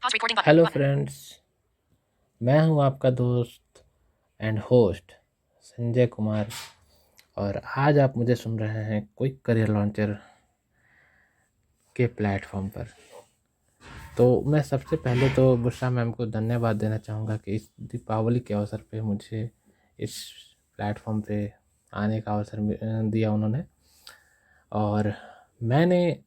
Hello friends, मैं हूं आपका दोस्त एंड होस्ट संजय कुमार और आज आप मुझे सुन रहे हैं क्विक करियर लॉन्चर के प्लेटफॉर्म पर। तो मैं सबसे पहले तो बुशरा मैम को धन्यवाद देना चाहूँगा कि इस दीपावली के अवसर पे मुझे इस प्लेटफॉर्म पे आने का अवसर दिया उन्होंने। और मैंने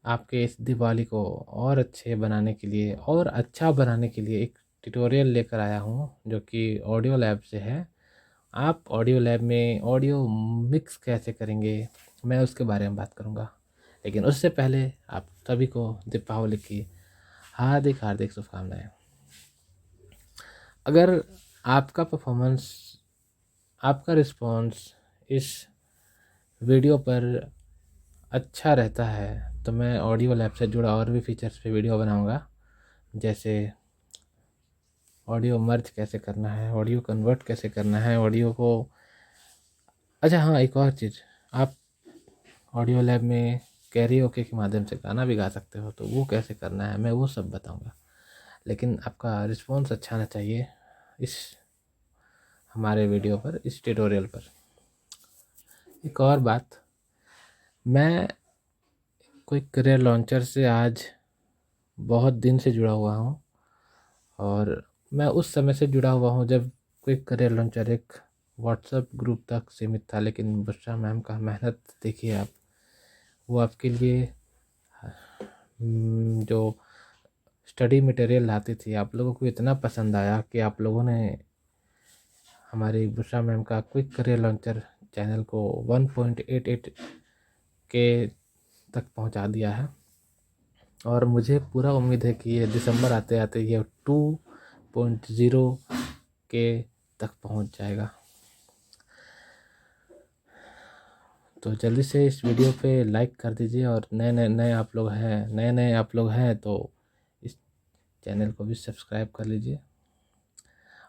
आपके इस दिवाली को और अच्छे बनाने के लिए और अच्छा बनाने के लिए एक ट्यूटोरियल लेकर आया हूँ जो कि ऑडियो लैब से है। आप ऑडियो लैब में ऑडियो मिक्स कैसे करेंगे मैं उसके बारे में बात करूँगा, लेकिन उससे पहले आप सभी को दीपावली की हार्दिक हार्दिक शुभकामनाएं। अगर आपका परफॉर्मेंस, आपका रिस्पॉन्स इस वीडियो पर अच्छा रहता है तो मैं ऑडियो लैब से जुड़ा और भी फीचर्स पे वीडियो बनाऊंगा, जैसे ऑडियो मर्ज कैसे करना है, ऑडियो कन्वर्ट कैसे करना है, ऑडियो को। अच्छा हाँ, एक और चीज़, आप ऑडियो लैब में कैरियोके के माध्यम से गाना भी गा सकते हो, तो वो कैसे करना है मैं वो सब बताऊंगा। लेकिन आपका रिस्पॉन्स अच्छा आना चाहिए इस हमारे वीडियो पर, इस ट्यूटोरियल पर। एक और बात, मैं कोई करियर लॉन्चर से आज बहुत दिन से जुड़ा हुआ हूँ और मैं उस समय से जुड़ा हुआ हूँ जब क्विक करियर लॉन्चर एक व्हाट्सएप ग्रुप तक सीमित था। लेकिन बुशरा मैम का मेहनत देखिए आप, वो आपके लिए जो स्टडी मटेरियल लाती थी आप लोगों को इतना पसंद आया कि आप लोगों ने हमारी बुशरा मैम का क्विक करियर लॉन्चर चैनल को 1.88 के तक पहुंचा दिया है। और मुझे पूरा उम्मीद है कि ये दिसंबर आते आते ये 2.0 के तक पहुंच जाएगा। तो जल्दी से इस वीडियो पे लाइक कर दीजिए और नए आप लोग हैं तो इस चैनल को भी सब्सक्राइब कर लीजिए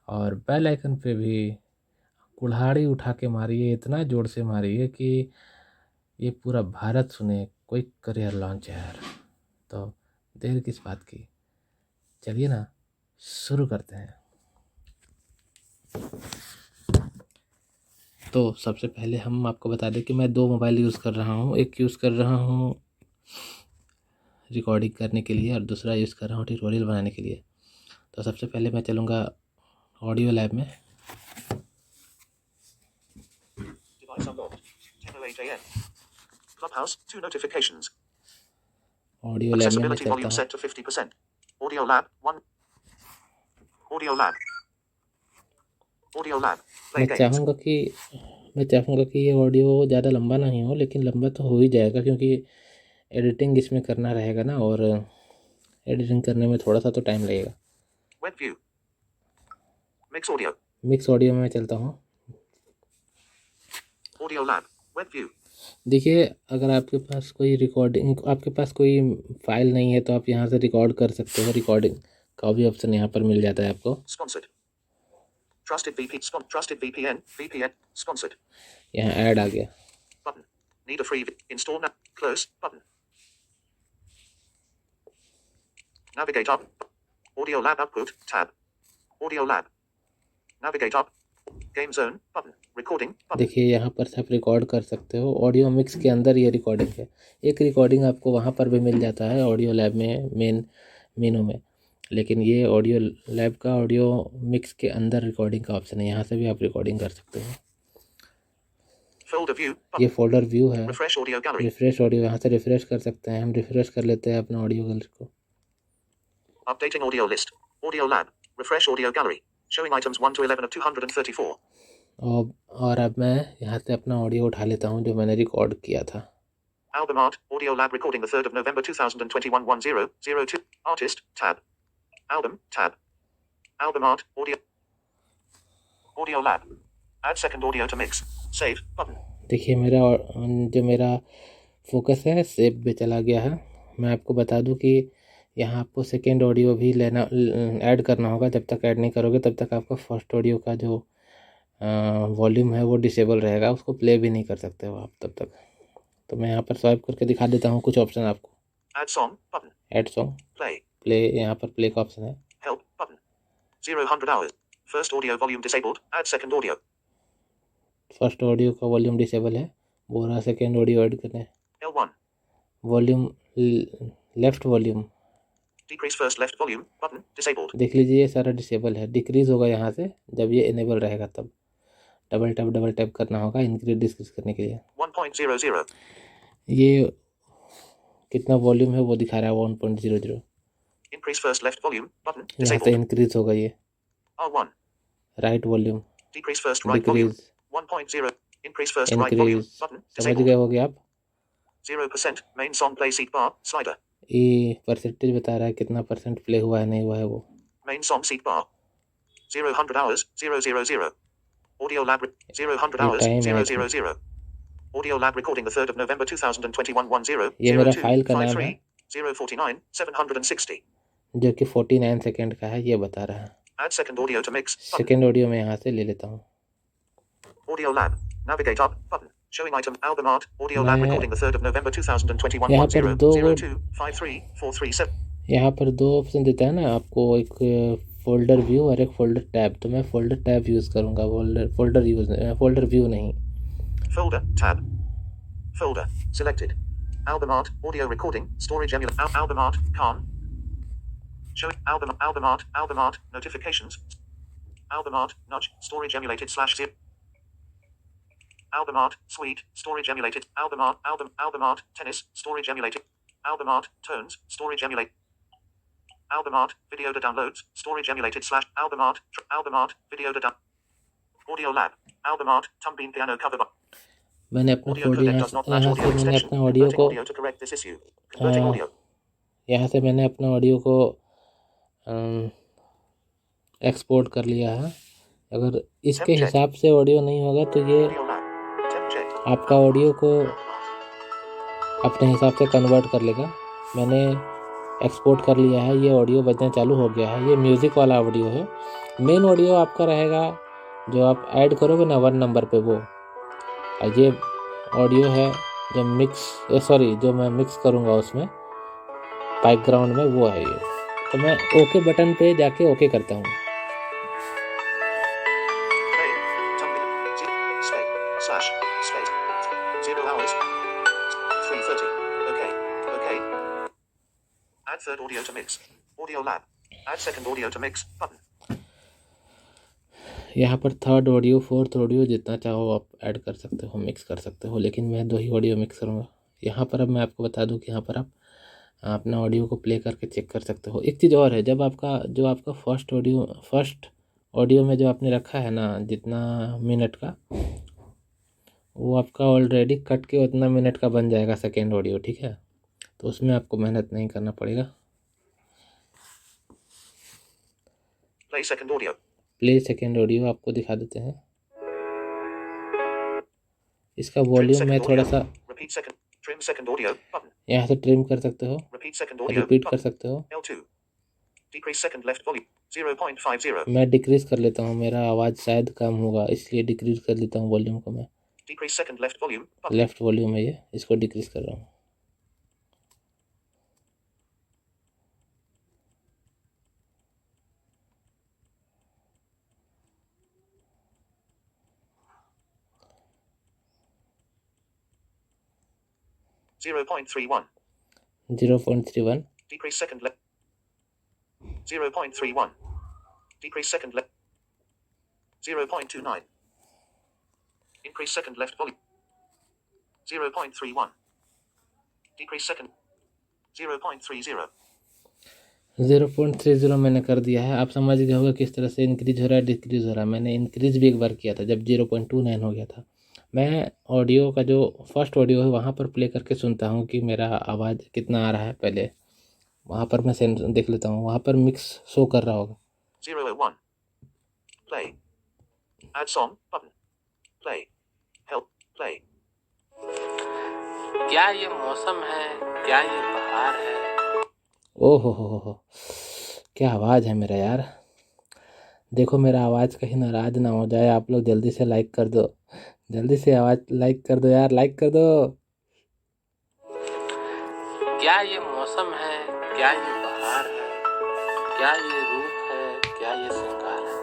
और बेल आइकन पे भी कुल्हाड़ी उठा के मारिए, इतना जोर से मारिए कि ये पूरा भारत सुने क्विक करियर लॉन्चर। तो देर किस बात की, चलिए ना शुरू करते हैं। तो सबसे पहले हम आपको बता दें कि मैं दो मोबाइल यूज़ कर रहा हूँ। एक यूज़ कर रहा हूँ रिकॉर्डिंग करने के लिए और दूसरा यूज़ कर रहा हूँ ट्यूटोरियल बनाने के लिए। तो सबसे पहले मैं चलूँगा ऑडियो लैब में। ऑडियो लैब में मैं चलता हूँ। मैं चाहूँगा कि ये ऑडियो ज़्यादा लंबा नहीं हो, लेकिन लंबा तो हो ही जाएगा क्योंकि एडिटिंग इसमें करना रहेगा ना, और एडिटिंग करने में थोड़ा सा तो टाइम लगेगा। मिक्स ऑडियो में मैं चलता हूँ। Audio lab web view. देखिए, अगर आपके पास कोई फाइल नहीं है तो आप यहाँ से रिकॉर्ड कर सकते हो। रिकॉर्डिंग का भी ऑप्शन यहाँ पर मिल जाता है आपको। Trusted VPN sponsored. यहाँ ऐड आ गया। Button. Need a free install now. Close button. Navigate up. Audio lab output tab. Audio lab. Navigate up. Game zone button. Recording button. देखिए यहाँ पर से आप रिकॉर्ड कर सकते हो। ऑडियो मिक्स के अंदर ये रिकॉर्डिंग है। एक रिकॉर्डिंग आपको वहाँ पर भी मिल जाता है ऑडियो लैब में मेनू में, लेकिन ये ऑडियो लैब का ऑडियो मिक्स के अंदर रिकॉर्डिंग का ऑप्शन है। यहाँ से भी आप रिकॉर्डिंग कर सकते हो। ये फोल्डर व्यू है। रिफ्रेश ऑडियो, यहाँ से रिफ्रेश कर सकते हैं। हम रिफ्रेश कर लेते हैं अपना ऑडियो गैलरी को। Updating audio list, audio lab, refresh audio gallery, showing items 1 to 11 of 234। और अब मैं यहाँ से अपना ऑडियो उठा लेता हूँ जो मैंने रिकॉर्ड किया था। Album art, audio lab recording the 3rd of November 2021 1002 artist tab album tab album art audio lab add second audio to mix save button। देखिए मेरा फोकस है सेव पे चला गया है। मैं आपको बता दूं कि यहाँ आपको सेकेंड ऑडियो भी लेना ऐड करना होगा। जब तक ऐड नहीं करोगे तब तक आपका फर्स्ट ऑडियो का जो वॉल्यूम है वो डिसेबल रहेगा, उसको प्ले भी नहीं कर सकते हो आप तब तक। तो मैं यहाँ पर स्वाइप करके दिखा देता हूँ कुछ ऑप्शन आपको। ऐड सॉन्ग प्ले, यहाँ पर प्ले का ऑप्शन है। Help button. 0-100 hours. First audio volume disabled. Add second audio. First audio का वॉल्यूम डिसेबल है, बोल रहा सेकेंड ऑडियो ऐड करें। L1. Volume left volume Decrease first left volume button disabled. देख लीजिए, ये सारा डिसेबल है। डिक्रीज होगा यहाँ से जब ये इनेबल रहेगा, तब डबल टैप करना होगा इंक्रीज डिक्रीज करने के लिए। 1.00. ये कितना वॉल्यूम है वो दिखा रहा है, 1.00। Increase first left volume button यहाँ से disabled. इंक्रीज होगा ये R1. Right volume, Decrease first right volume. Decrease, 1.0. Increase first right volume increase. button समझ disabled. गए होगे आप। 0% main song play seat bar slider. ये परसेंटेज बता रहा है कितना परसेंट प्ले हुआ है नहीं हुआ है वो। Main song seat bar. 0-100 hours 000. Audio lab 0-100 hours time है 000. Audio lab recording the 3rd of November 2021 10 ये मेरा फाइल का नाम है 049 760. जो कि 49 सेकेंड का है, ये बता रहा है। Add second audio to mix button. Second audio में यहाँ से ले लेता हूँ। Audio lab. Navigate up button. Showing item album art. Audio lab मैं recording the 3rd of November 2021 यहाँ 10 पर दो 02 53 437. यहाँ पर दो ऑप्शन देता है ना आपको, एक फोल्डर व्यू और एक फोल्डर टैब। तो मैं फोल्डर टैब यूज़ करूँगा, फोल्डर व्यू नहीं। Folder tab. Folder selected. Album art. Audio recording. Storage emulator. Album art. Khan. Showing album art. Notifications. Album art. Nudge. Storage emulated /zip. Album art. Suite. Storage emulated. Album art. Tennis. Storage emulated. Album art. Tones. Storage emulated. Album art. Video to downloads. Storage emulated / album art. Video to down. Audio lab. Album art. Tumbine piano cover bar. मैंने अपना Audio audio codec does not match यहाँ audio से मैंने extension. अपना audio Converting को audio to correct this issue. Converting audio. यहाँ से मैंने अपना ऑडियो को एक्सपोर्ट कर लिया है। अगर इसके हिसाब से ऑडियो नहीं होगा तो ये Audio lab. Temp check. आपका ऑडियो को अपने हिसाब से कन्वर्ट कर लेगा। मैंने एक्सपोर्ट कर लिया है, ये ऑडियो बजना चालू हो गया है। ये म्यूज़िक वाला ऑडियो है। मेन ऑडियो आपका रहेगा जो आप ऐड करोगे ना 1 नंबर पे, वो। और ये ऑडियो है जो मैं मिक्स करूँगा उसमें बैकग्राउंड में, वो है ये। तो मैं ओके बटन पे जाके ओके करता हूँ। Play. Tumbine. Space. Space. 0 hours. 3:30. Okay. Add third audio to mix. Audio lab. Add second audio to mix button. यहाँ पर थर्ड ऑडियो, फोर्थ ऑडियो जितना चाहो आप ऐड कर सकते हो, मिक्स कर सकते हो, लेकिन मैं 2 ही ऑडियो मिक्स करूँगा यहाँ पर। अब मैं आपको बता दूँ कि यहाँ पर आप अपना ऑडियो को प्ले करके चेक कर सकते हो। एक चीज़ और है, जब आपका फर्स्ट ऑडियो में जो आपने रखा है ना जितना मिनट का, वो आपका ऑलरेडी कट के उतना मिनट का बन जाएगा सेकेंड ऑडियो, ठीक है। तो उसमें आपको मेहनत नहीं करना पड़ेगा। Play second audio. Play second audio आपको दिखा देते हैं। इसका वॉल्यूम मैं थोड़ा सा Repeat second. Trim second audio button. यहाँ से ट्रिम कर सकते हो, Repeat second audio रिपीट कर button. सकते हो। L2. Decrease second left volume. 0.50. मैं डिक्रीज कर लेता हूँ, मेरा आवाज़ शायद कम होगा इसलिए डिक्रीज कर लेता हूँ वॉल्यूम को मैं। Decrease second left volume button. Left volume है ये, इसको डिक्रीज कर रहा हूँ। $0.31. 0.31। Decrease second left. 0.31. Decrease second left. 0.29. Increase second left volume. 0.31. Decrease second. 0.30. 0.30 मैंने कर दिया है। आप समझ गए होगा किस तरह से इंक्रीज हो रहा है डिक्रीज हो रहा है। मैंने इंक्रीज भी एक बार किया था जब 0.29 हो गया था। मैं ऑडियो का जो फर्स्ट ऑडियो है वहाँ पर प्ले करके सुनता हूँ कि मेरा आवाज़ कितना आ रहा है। पहले वहाँ पर मैं देख लेता हूँ, वहाँ पर मिक्स शो कर रहा होगा। 001. Play. Add song button. Play. Help. Play. क्या ये मौसम है, क्या ये बहार है। ओहो हो, क्या आवाज़ है मेरा यार। देखो मेरा आवाज़ कहीं नाराज ना हो जाए। आप लोग जल्दी से लाइक कर दो, जल्दी से आवाज़ लाइक कर दो यार, लाइक कर दो। क्या ये मौसम है, क्या ये बहार है। क्या ये रूप है, क्या ये श्रृंगार है,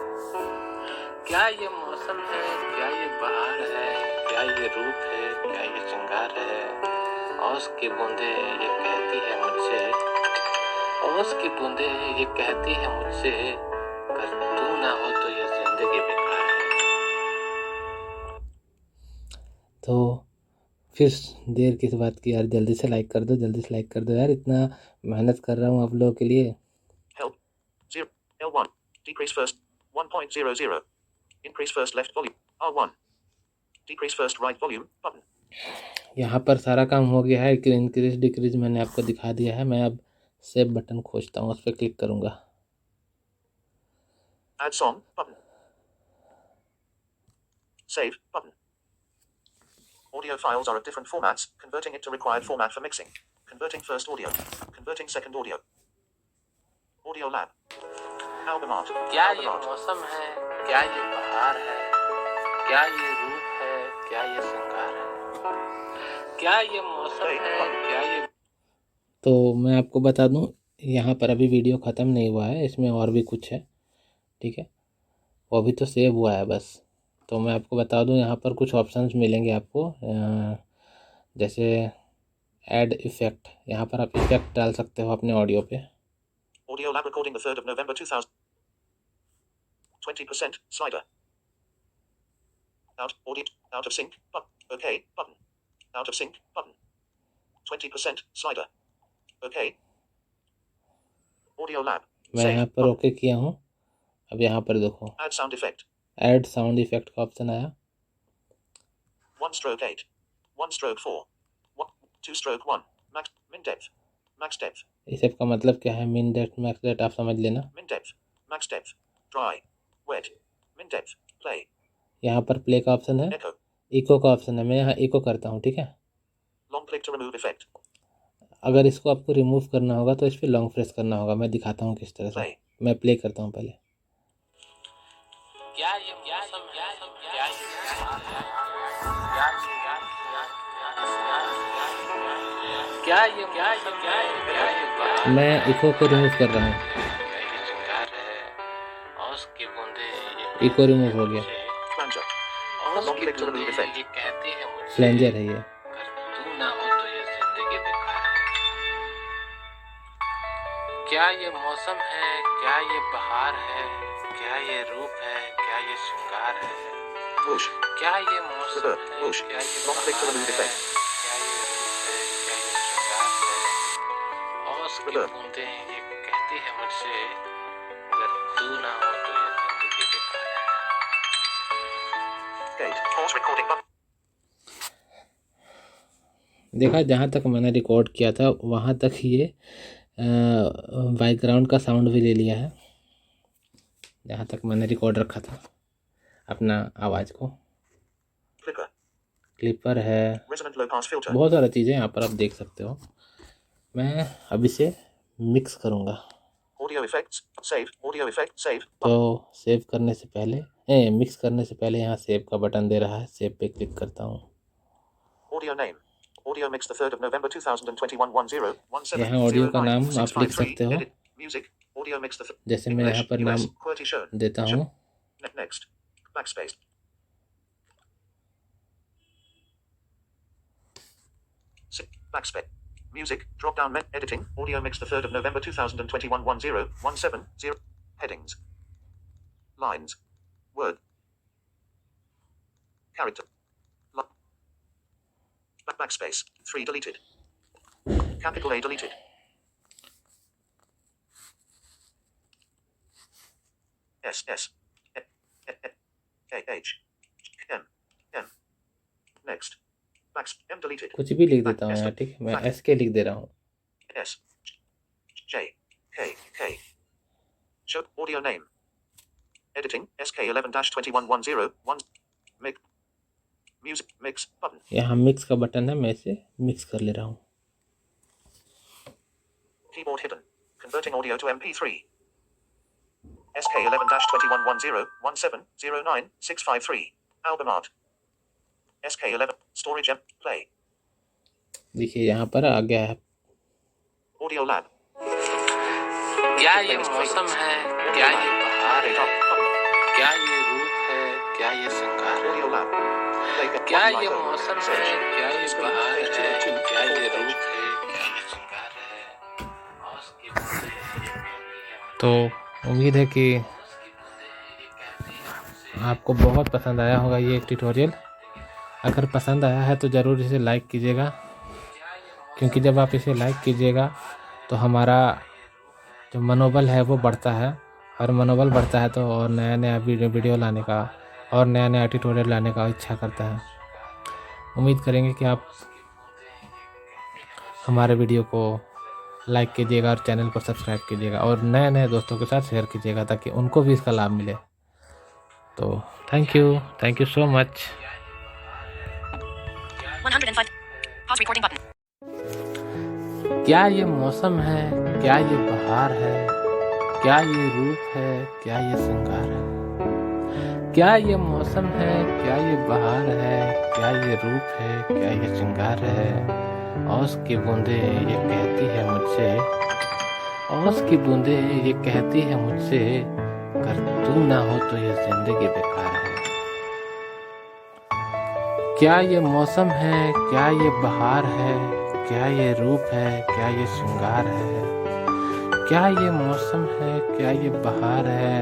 क्या ये मौसम है, क्या ये बहार है, क्या ये रूप है, क्या ये श्रृंगार है। ओस की बूंदे ये कहती है मुझसे, ओस की बूंदे ये कहती है मुझसे, अगर तू ना हो तो ये जिंदगी बेकार है। तो फिर देर किस बात की यार, जल्दी से लाइक कर दो, जल्दी से लाइक कर दो यार, इतना मेहनत कर रहा हूँ आप लोगों के लिए। Help 0 L1 decrease first 1.00 increase first left volume R1 decrease first right volume button। यहाँ पर सारा काम हो गया है, इंक्रीज डिक्रीज मैंने आपको दिखा दिया है। मैं अब सेव बटन खोजता हूँ, उस पर क्लिक करूँगा। Add song button। Save button। Audio files are of different formats, converting it to required format for mixing. Converting first audio. Converting second audio. Audio lab। Album art। क्या ये मौसम है, क्या ये बहार है, क्या ये रूप है, क्या ये श्रृंगार है, क्या ये मौसम है, क्या ये। तो मैं आपको बता दूं, यहाँ पर अभी वीडियो ख़त्म नहीं हुआ है, इसमें और भी कुछ है, ठीक है, वो अभी तो सेव हुआ है बस। तो मैं आपको बता दूं, यहाँ पर कुछ ऑप्शंस मिलेंगे आपको, जैसे ऐड इफ़ेक्ट, यहाँ पर आप इफ़ेक्ट डाल सकते हो अपने ऑडियो पे। Audio lab recording the 3rd of November 2000 20% slider out of sync button okay button out of sync button 20% slider okay audio lab। मैं यहाँ पर ओके किया हूँ। अब यहाँ पर देखो add sound effect, add sound effect का ऑप्शन आया। 1 stroke 8 1 stroke 4 2 stroke 1 max min depth इस सब का मतलब क्या है, मिन डेप्थ मैक्स डेप्थ आप समझ लेना। Min depth max depth dry wet min depth play. यहाँ पर प्ले का ऑप्शन है, इको का ऑप्शन है, मैं यहाँ इको करता हूँ, ठीक है। Long click to remove effect. अगर इसको आपको रिमूव करना होगा तो इस पर लॉन्ग प्रेस करना होगा। मैं दिखाता हूँ किस तरह से। मैं प्ले करता हूँ पहले। मैं इको को रिमूव कर रहा हूँ, इको रिमूव हो गया। फ्लेंजर है ये। क्या ये मौसम है, क्या ये बहार है, क्या ये रूप है, क्या ये श्रृंगार है, क्या ये मौसम है, क्या ये बहार है, क्या ये रूप है, क्या ये श्रृंगार है। और उसकी बूंदें ये कहती है मुझसे, अगर तू ना हो तो ये जिंदगी बेकार है। देखा, जहाँ तक मैंने रिकॉर्ड किया था वहाँ तक ये बैकग्राउंड का साउंड भी ले लिया है, जहाँ तक मैंने रिकॉर्ड रखा था अपना आवाज़ को। क्लिपर है, बहुत सारी चीज़ें यहाँ पर आप देख सकते हो। मैं अब इसे मिक्स करूँगा। तो सेव करने से पहले मिक्स करने से पहले यहाँ सेव का बटन दे रहा है, सेव पे क्लिक करता हूँ। Audio mix the 3rd of November 2021 1017 यहाँ ऑडियो का नाम आप लिख सकते हो, जैसे मैं यहाँ पर नाम देता हूँ। Next backspace music drop down editing audio mix the 3rd of November 2021 1017 headings lines word character backspace 3 deleted capital A deleted S H M next M deleted कुछ भी लिख देता हूँ यहाँ, ठीक है। मैं S के लिख दे रहा हूँ। S J K show audio name editing SK11-21101 Music mix button यहाँ मिक्स का बटन है, मैं इसे मिक्स कर ले रहा हूँ। Keyboard hidden converting audio to MP3 SK11-21101709653 album art SK11 storage M play। देखिए यहाँ पर आ गया है ऑडियो लैब। क्या ये मौसम है, क्या ये बहार है, क्या ये रूप है, क्या ये श्रृंगार है। Audio lab. Play the क्या button ये icon. मौसम है, Search. क्या ये Screen. बहार है, H202. क्या ये Full रूप page. है, क्या ये श्रृंगार है। और उसकी बूंदें। तो उम्मीद है कि आपको बहुत पसंद आया होगा ये ट्यूटोरियल। अगर पसंद आया है तो ज़रूर इसे लाइक कीजिएगा, क्योंकि जब आप इसे लाइक कीजिएगा तो हमारा जो मनोबल है वो बढ़ता है, और मनोबल बढ़ता है तो और नया नया वीडियो लाने का और नया नया ट्यूटोरियल लाने का इच्छा करता है। उम्मीद करेंगे कि आप हमारे वीडियो को लाइक कीजिएगा और चैनल को सब्सक्राइब कीजिएगा और नए नए दोस्तों के साथ शेयर कीजिएगा ताकि उनको भी इसका लाभ मिले। तो thank you so much. 105. Pause recording button. क्या ये मौसम है, क्या ये बहार है, क्या ये रूप है, क्या ये श्रृंगार है। क्या ये मौसम है, क्या ये बहार है, क्या ये रूप है, क्या ये श्रृंगार है। ओस की बूंदें ये कहती है मुझसे, ओस की बूंदें ये कहती है मुझसे, अगर तू ना हो तो ये जिंदगी बेकार है। क्या ये मौसम है, क्या ये बहार है, क्या ये रूप है, क्या ये श्रृंगार है। क्या ये मौसम है, क्या ये बहार है,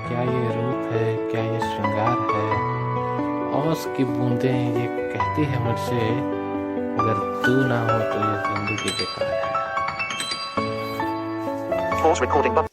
क्या ये रूप है, क्या ये श्रृंगार है। ओस की बूंदें ये कहती है मुझसे, अगर तू ना हो तो ये जिंदगी बेकार है। Pause recording button.